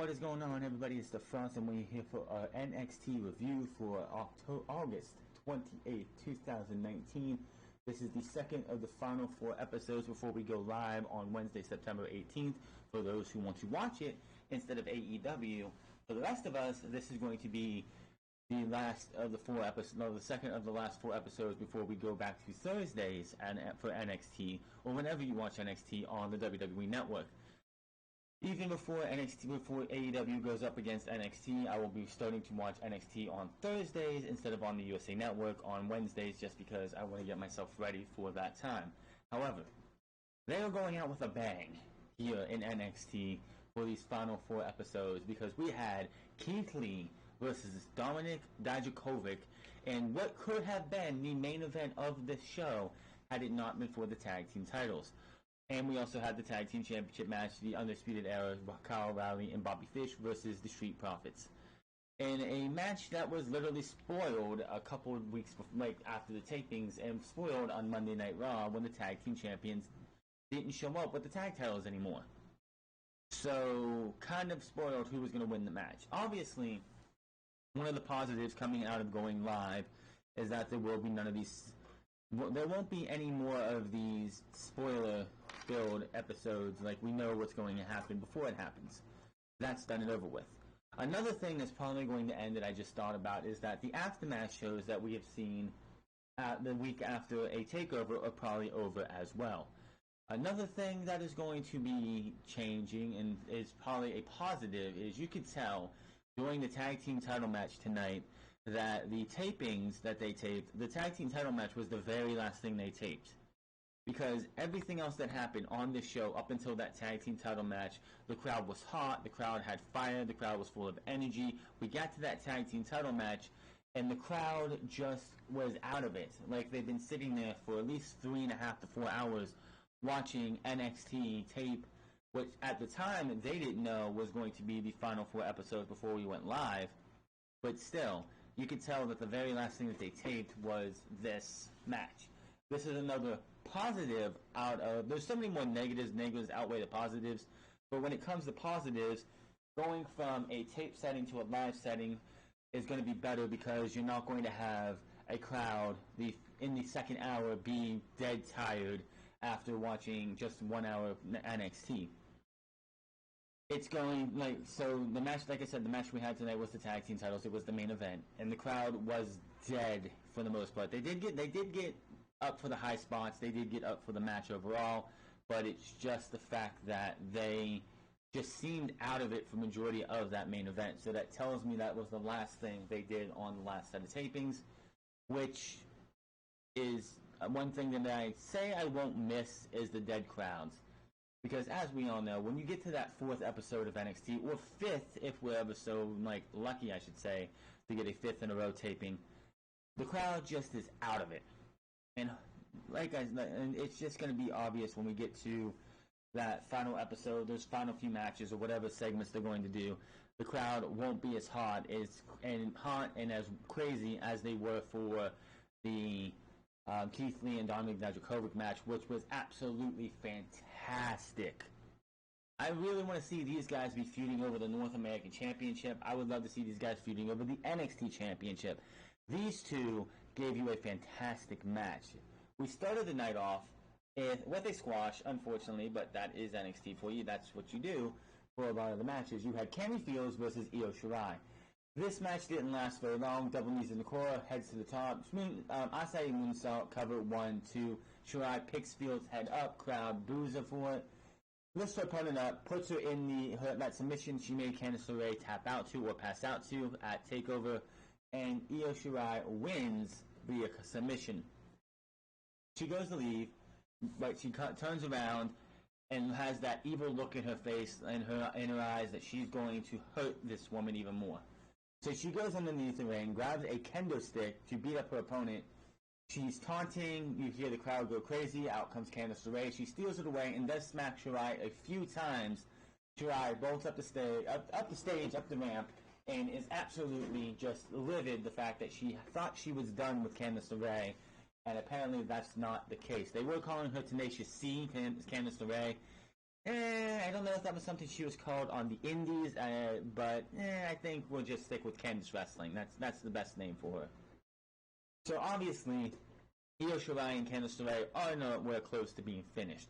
What is going on, everybody? It's the Frost, and we're here for our NXT review for August 28th, 2019. This is the second of the final 4 episodes before we go live on Wednesday, September 18th, for those who want to watch it instead of AEW. For the rest of us, this is going to be the last of the 4 episodes, no, the second of the last 4 episodes before we go back to Thursdays and for NXT, or whenever you watch NXT on the WWE Network. Even before AEW goes up against NXT, I will be starting to watch NXT on Thursdays instead of on the USA Network on Wednesdays, just because I want to get myself ready for that time. However, they are going out with a bang here in NXT for these final 4 episodes, because we had Keith Lee versus Dijakovic in what could have been the main event of this show had it not been for the tag team titles. And we also had the Tag Team Championship match, the Undisputed Era, Kyle O'Reilly and Bobby Fish versus the Street Profits. In a match that was literally spoiled a couple of weeks before, after the tapings, and spoiled on Monday Night Raw when the Tag Team Champions didn't show up with the tag titles anymore. So, kind of spoiled who was going to win the match. Obviously, one of the positives coming out of going live is that there will be none of these... There won't be any more of these spoiler-filled episodes, like we know what's going to happen before it happens. That's done and over with. Another thing that's probably going to end that I just thought about is that the aftermath shows that we have seen the week after a takeover are probably over as well. Another thing that is going to be changing and is probably a positive is you could tell during the tag team title match tonight that the tapings that they taped, the tag team title match was the very last thing they taped. Because everything else that happened on this show up until that tag team title match, the crowd was hot, the crowd had fire, the crowd was full of energy. We got to that tag team title match, and the crowd just was out of it. Like they've been sitting there for at least 3.5 to 4 hours watching NXT tape, which at the time they didn't know was going to be the final 4 episodes before we went live. But still, you could tell that the very last thing that they taped was this match. This is another positive out of... There's so many more negatives. Negatives outweigh the positives. But when it comes to positives, going from a tape setting to a live setting is going to be better, because you're not going to have a crowd in the second hour being dead tired after watching just 1 hour of NXT. It's going, so the match, like I said, the match we had tonight was the tag team titles. It was the main event, and the crowd was dead for the most part. They did get up for the high spots. They did get up for the match overall, but it's just the fact that they just seemed out of it for majority of that main event. So that tells me that was the last thing they did on the last set of tapings, which is one thing that I say I won't miss is the dead crowds. Because as we all know, when you get to that 4th episode of NXT, or 5th, if we're ever so lucky, I should say, to get a 5th in a row taping, the crowd just is out of it. And and it's just going to be obvious when we get to that final episode, those final few matches, or whatever segments they're going to do. The crowd won't be as hot and as crazy as they were for the Keith Lee and Dominik Dijakovic match, which was absolutely fantastic. I really want to see these guys be feuding over the North American Championship. I would love to see these guys feuding over the NXT Championship. These two gave you a fantastic match. We started the night off with a squash, unfortunately, but that is NXT for you. That's what you do for a lot of the matches. You had Cammy Fields versus Io Shirai. This match didn't last very long. Double knees in the core, heads to the top. Asai moonsault, cover 1, 2. Shirai picks Fields' head up. Crowd boos her for it. Lifts her opponent up, puts her in that submission she made Candice LeRae tap out to or pass out to at TakeOver, and Io Shirai wins via submission. She goes to leave, but she turns around and has that evil look in her face and in her eyes that she's going to hurt this woman even more. So she goes underneath the ring, grabs a kendo stick to beat up her opponent. She's taunting, you hear the crowd go crazy, out comes Candice LeRae. She steals it away and does smack Shirai a few times. Shirai bolts up the stage, up the ramp, and is absolutely just livid the fact that she thought she was done with Candice LeRae, and apparently that's not the case. They were calling her Tenacious C, Candice LeRae, I don't know if that was something she was called on the indies, but I think we'll just stick with Candice Wrestling. That's the best name for her. So obviously, Io Shirai and Candice LeRae are nowhere close to being finished.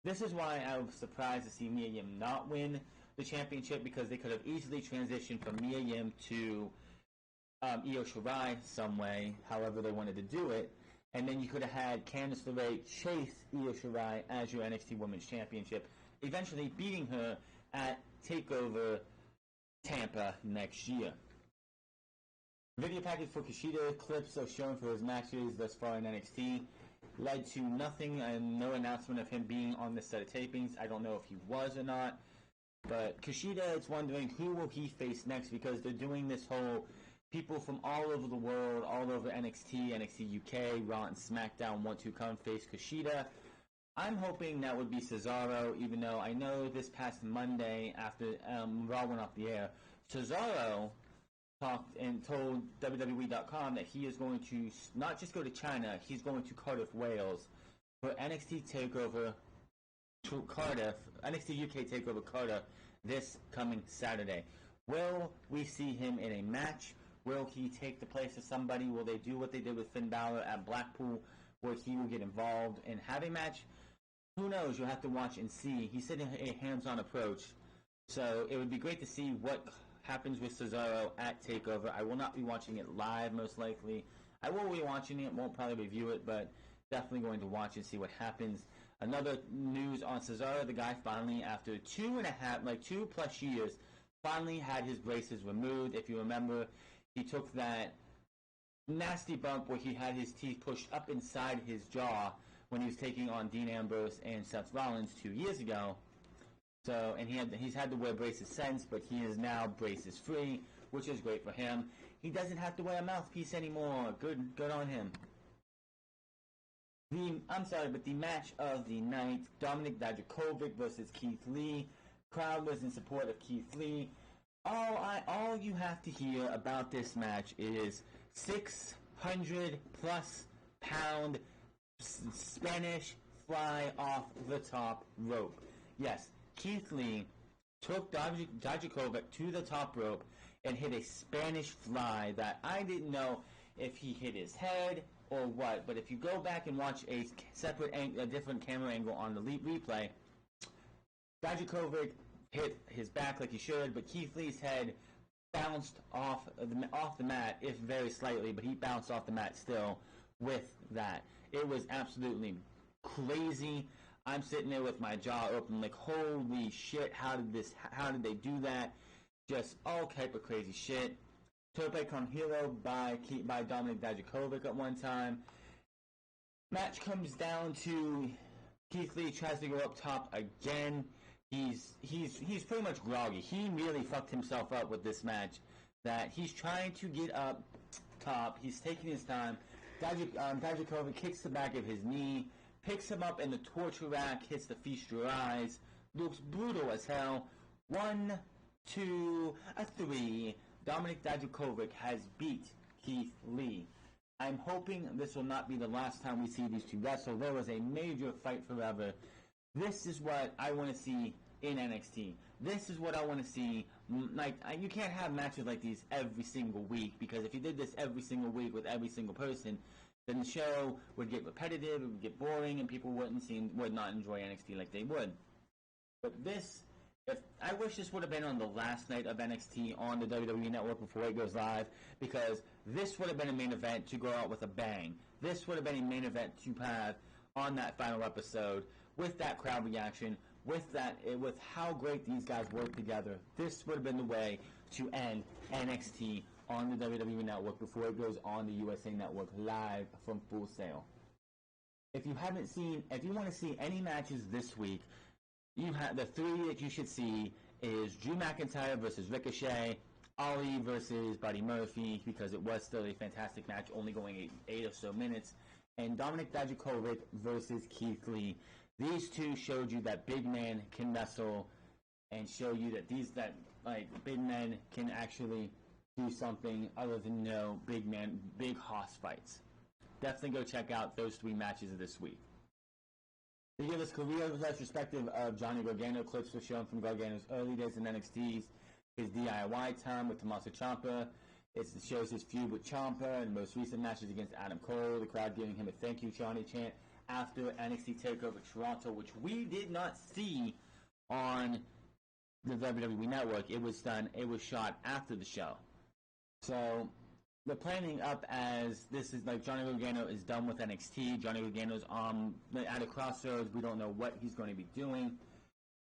This is why I was surprised to see Mia Yim not win the championship, because they could have easily transitioned from Mia Yim to Io Shirai some way, however they wanted to do it, and then you could have had Candice LeRae chase Io Shirai as your NXT Women's Championship, eventually beating her at TakeOver Tampa next year. Video package for Kushida, clips of shown for his matches thus far in NXT, led to nothing and no announcement of him being on this set of tapings. I don't know if he was or not, but Kushida is wondering who will he face next, because they're doing this whole people from all over the world, all over NXT, NXT UK, Raw and SmackDown want to come face Kushida. I'm hoping that would be Cesaro, even though I know this past Monday after Raw went off the air, Cesaro talked and told WWE.com that he is going to not just go to China, he's going to Cardiff, Wales for NXT TakeOver Cardiff, NXT UK TakeOver Cardiff this coming Saturday. Will we see him in a match? Will he take the place of somebody? Will they do what they did with Finn Balor at Blackpool, where he will get involved and have a match? Who knows? You'll have to watch and see. He said a hands-on approach, so it would be great to see what happens with Cesaro at TakeOver. I will not be watching it live, most likely. I will be watching it, won't probably review it, but definitely going to watch and see what happens. Another news on Cesaro, the guy finally, after 2+ years, finally had his braces removed. If you remember, he took that nasty bump where he had his teeth pushed up inside his jaw when he was taking on Dean Ambrose and Seth Rollins 2 years ago. So, and he's had to wear braces since, but he is now braces free, which is great for him. He doesn't have to wear a mouthpiece anymore. Good on him. The match of the night, Dominic Dijakovic versus Keith Lee. Crowd was in support of Keith Lee. All you have to hear about this match is 600+ pound Spanish fly off the top rope. Yes, Keith Lee took Dijakovic to the top rope and hit a Spanish fly that I didn't know if he hit his head or what, but if you go back and watch a different camera angle on the replay, Dijakovic hit his back like he should, but Keith Lee's head bounced off the mat, if very slightly, but he bounced off the mat still with that. It was absolutely crazy. I'm sitting there with my jaw open like, holy shit, how did they do that? Just all type of crazy shit. Tope con Hilo by Dominic Dijakovic at one time. Match comes down to Keith Lee tries to go up top again. He's pretty much groggy. He really fucked himself up with this match. That he's trying to get up top. He's taking his time. Dijakovic kicks the back of his knee, picks him up in the torture rack, hits the feast your eyes. Looks brutal as hell. 1, 2, 3. Dominic Dijakovic has beat Keith Lee. I'm hoping this will not be the last time we see these two wrestle. There was a major fight forever. This is what I want to see in NXT. This is what I want to see. You can't have matches like these every single week, because if you did this every single week with every single person, then the show would get repetitive, it would get boring, and people would not enjoy NXT like they would. But I wish this would have been on the last night of NXT on the WWE Network before it goes live, because this would have been a main event to go out with a bang. This would have been a main event to have on that final episode, with that crowd reaction, with how great these guys work together. This would have been the way to end NXT on the WWE Network before it goes on the USA Network live from Full Sail. If you want to see any matches this week, you have the 3 that you should see is Drew McIntyre versus Ricochet, Ali versus Buddy Murphy, because it was still a fantastic match, only going 8 or so minutes, and Dominic Dijakovic versus Keith Lee. These two showed you that big men can wrestle, and show you that big men can actually do something other than big hoss fights. Definitely go check out those 3 matches this week. They give us career retrospective of Johnny Gargano. Clips were shown from Gargano's early days in NXT, his DIY time with Tommaso Ciampa. It shows his feud with Ciampa and most recent matches against Adam Cole. The crowd giving him a thank you Johnny chant after NXT TakeOver Toronto, which we did not see on the WWE Network. It was shot after the show. So they're planning up as this is like Johnny Gargano is done with NXT. Johnny Gargano's at a crossroads. We don't know what he's going to be doing.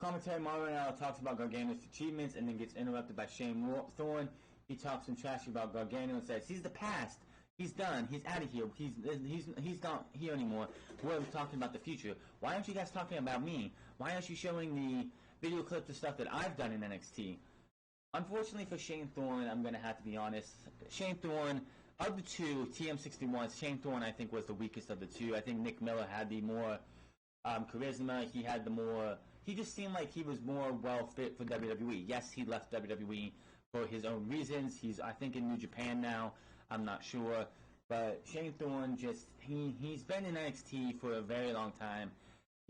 Commentary Mario talks about Gargano's achievements and then gets interrupted by Shane Thorne. He talks some trash about Gargano and says he's the past. He's done. He's out of here. He's not here anymore. We're talking about the future. Why aren't you guys talking about me? Why aren't you showing the video clips of stuff that I've done in NXT? Unfortunately for Shane Thorne, I'm going to have to be honest. Shane Thorne, of the two TM61s, Shane Thorne I think was the weakest of the two. I think Nick Miller had the more charisma. He had the more. He just seemed like he was more well fit for WWE. Yes, he left WWE for his own reasons. He's I think in New Japan now. I'm not sure, but Shane Thorne he's been in NXT for a very long time.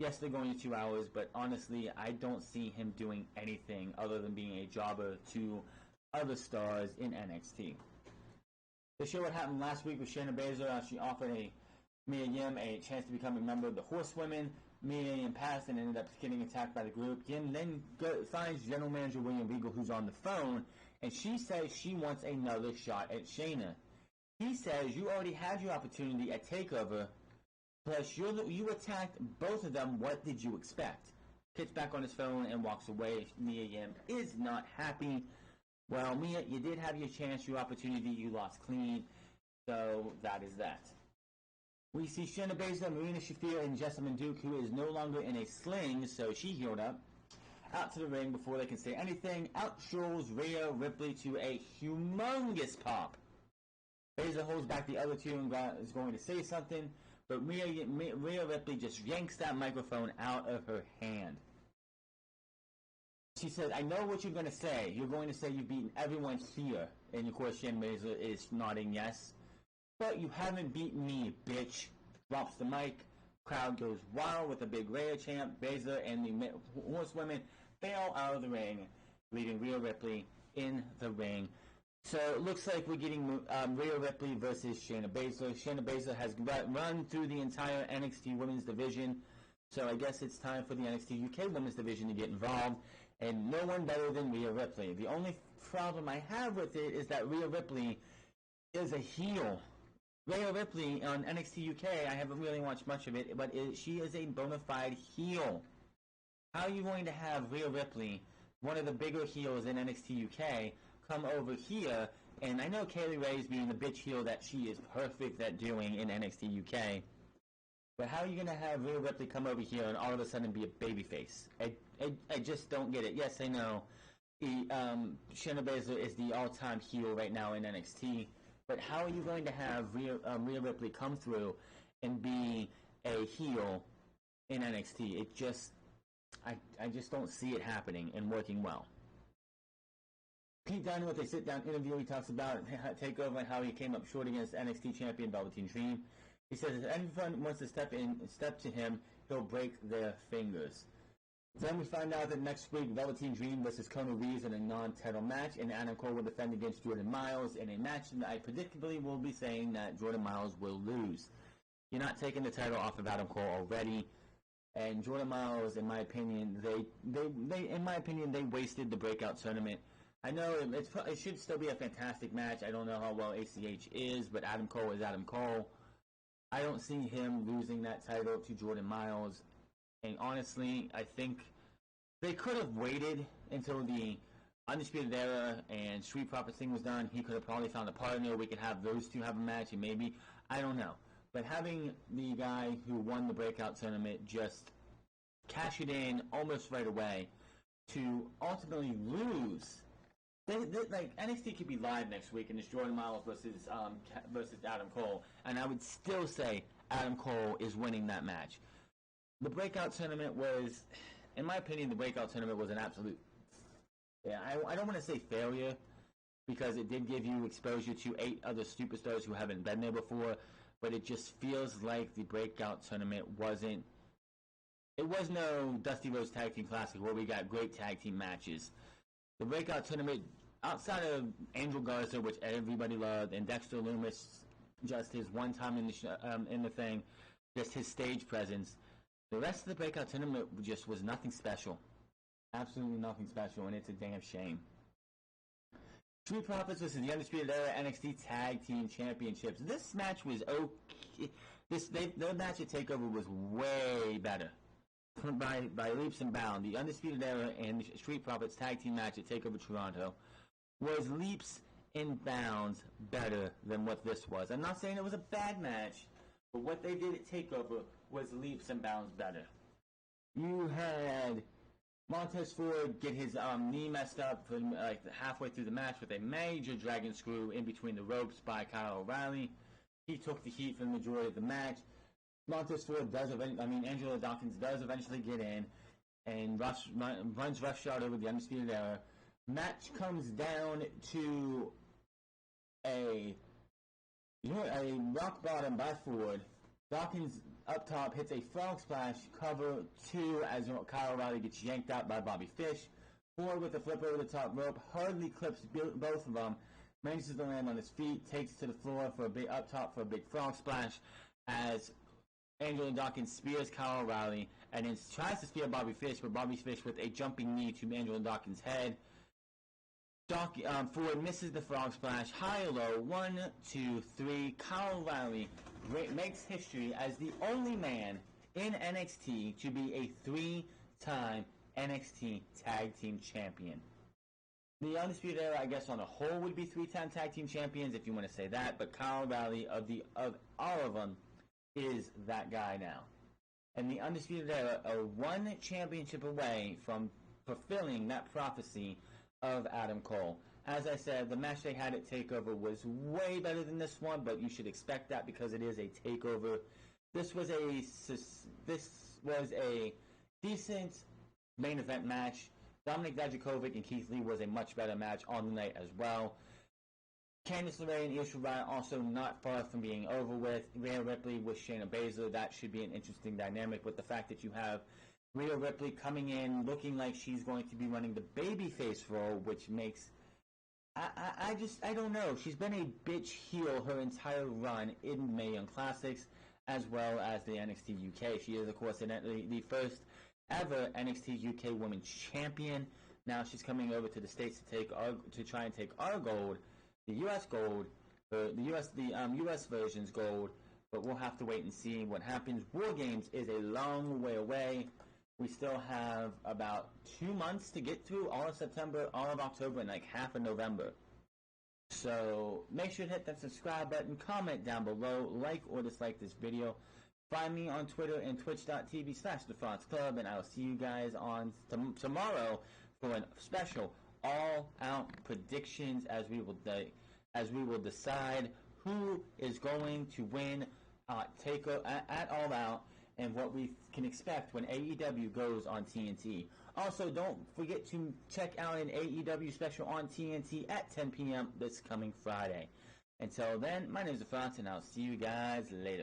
Yes, they're going to 2 hours, but honestly, I don't see him doing anything other than being a jobber to other stars in NXT. They show what happened last week with Shayna Baszler. She offered Mia Yim a chance to become a member of the Horsewomen. Mia Yim passed and ended up getting attacked by the group. Yim then finds General Manager William Regal, who's on the phone, and she says she wants another shot at Shayna. He says, you already had your opportunity at TakeOver, plus you attacked both of them. What did you expect? Gets back on his phone and walks away. Mia Yim is not happy. Well, Mia, you did have your chance, your opportunity. You lost clean. So that is that. We see Shayna Baszler, Marina Shafir, and Jessamine Duke, who is no longer in a sling, so she healed up. Out to the ring before they can say anything. Out strolls Rhea Ripley to a humongous pop. Baszler holds back the other two and is going to say something, but Rhea Ripley just yanks that microphone out of her hand. She says, I know what you're going to say. You're going to say you've beaten everyone here. And of course, Shayna Baszler is nodding yes. But you haven't beaten me, bitch. Drops the mic. Crowd goes wild with a big Rhea chant. Baszler and the Horsewomen bail out of the ring, leaving Rhea Ripley in the ring. So it looks like we're getting Rhea Ripley versus Shayna Baszler. Shayna Baszler has run through the entire NXT Women's Division. So I guess it's time for the NXT UK Women's Division to get involved. And no one better than Rhea Ripley. The only problem I have with it is that Rhea Ripley is a heel. Rhea Ripley on NXT UK, I haven't really watched much of it, but she is a bona fide heel. How are you going to have Rhea Ripley, one of the bigger heels in NXT UK, come over here? And I know Kaylee Ray's being the bitch heel that she is perfect at doing in NXT UK. But how are you going to have Rhea Ripley come over here and all of a sudden be a babyface? I just don't get it. Yes, I know Shayna Baszler is the all-time heel right now in NXT. But how are you going to have Rhea Ripley come through and be a heel in NXT? I just don't see it happening and working well. Pete Dunne with a sit-down interview. He talks about TakeOver and how he came up short against NXT champion Velveteen Dream. He says if anyone wants to step to him, he'll break their fingers. Then we find out that next week, Velveteen Dream versus Kona Reeves in a non-title match, and Adam Cole will defend against Jordan Miles in a match that I predictably will be saying that Jordan Miles will lose. You're not taking the title off of Adam Cole already, and Jordan Miles, in my opinion, they wasted the breakout tournament. I know it should still be a fantastic match. I don't know how well ACH is, but Adam Cole is Adam Cole. I don't see him losing that title to Jordan Miles. And honestly, I think they could have waited until the Undisputed Era and Street Profits thing was done. He could have probably found a partner. We could have those two have a match, and maybe, I don't know. But having the guy who won the breakout tournament just cash it in almost right away to ultimately lose. Like NXT could be live next week, and it's Jordan Miles versus Adam Cole, and I would still say Adam Cole is winning that match. The breakout tournament was, in my opinion, an absolute, I don't want to say failure, because it did give you exposure to 8 other superstars who haven't been there before, but it just feels like the breakout tournament wasn't it was no Dusty Rhodes Tag Team Classic where we got great tag team matches. The breakout tournament, outside of Angel Garza, which everybody loved, and Dexter Lumis, just his one time in the thing, just his stage presence. The rest of the breakout tournament just was nothing special. Absolutely nothing special, and it's a damn shame. Street Profits versus the Undisputed Era NXT Tag Team Championships. This match was okay. The match at TakeOver was way better by leaps and bounds. The Undisputed Era and the Street Profits Tag Team match at TakeOver Toronto was leaps and bounds better than what this was. I'm not saying it was a bad match, but what they did at TakeOver was leaps and bounds better. You had Montez Ford get his knee messed up for like halfway through the match with a major dragon screw in between the ropes by Kyle O'Reilly. He took the heat for the majority of the match. Montez Ford Angelo Dawkins does eventually get in and runs roughshod over the Undisputed Era. Match comes down to a rock bottom by Ford. Dawkins up top hits a frog splash, cover 2 as Kyle O'Reilly gets yanked out by Bobby Fish. Ford with a flip over the top rope, hardly clips both of them, manages to land on his feet, takes to the floor for a big up top for a big frog splash as Angelo Dawkins spears Kyle O'Reilly and then tries to spear Bobby Fish, but Bobby Fish with a jumping knee to Angelo Dawkins' head. Ford misses the frog splash, high or low, 1, 2, 3. Kyle O'Reilly makes history as the only man in NXT to be a 3-time NXT Tag Team Champion. The Undisputed Era, I guess, on a whole would be 3-time Tag Team Champions, if you want to say that, but Kyle O'Reilly, of all of them, is that guy now. And the Undisputed Era are one championship away from fulfilling that prophecy of Adam Cole. As I said, the match they had at TakeOver was way better than this one, but you should expect that because it is a TakeOver. This was a decent main event match. Dominic Dijakovic and Keith Lee was a much better match on the night as well. Candice LeRae and Io Shirai also not far from being over with. Rhea Ripley with Shayna Baszler, that should be an interesting dynamic with the fact that you have Rhea Ripley coming in looking like she's going to be running the babyface role, which makes... I don't know. She's been a bitch heel her entire run in Mae Young Classics as well as the NXT UK. She is, of course, the first ever NXT UK Women's Champion. Now she's coming over to the States to try and take our gold, the US gold, the US version's gold, but we'll have to wait and see what happens. War Games is a long way away. We still have about 2 months to get through, all of September, all of October, and like half of November. So make sure to hit that subscribe button, comment down below, like or dislike this video. Find me on Twitter and twitch.tv/TheFontsClub, and I'll see you guys on tomorrow for a special all-out predictions as we will decide who is going to win at All Out and what we can expect when AEW goes on TNT. Also, don't forget to check out an AEW special on TNT at 10 p.m. this coming Friday. Until then, my name is The Fonts, and I'll see you guys later.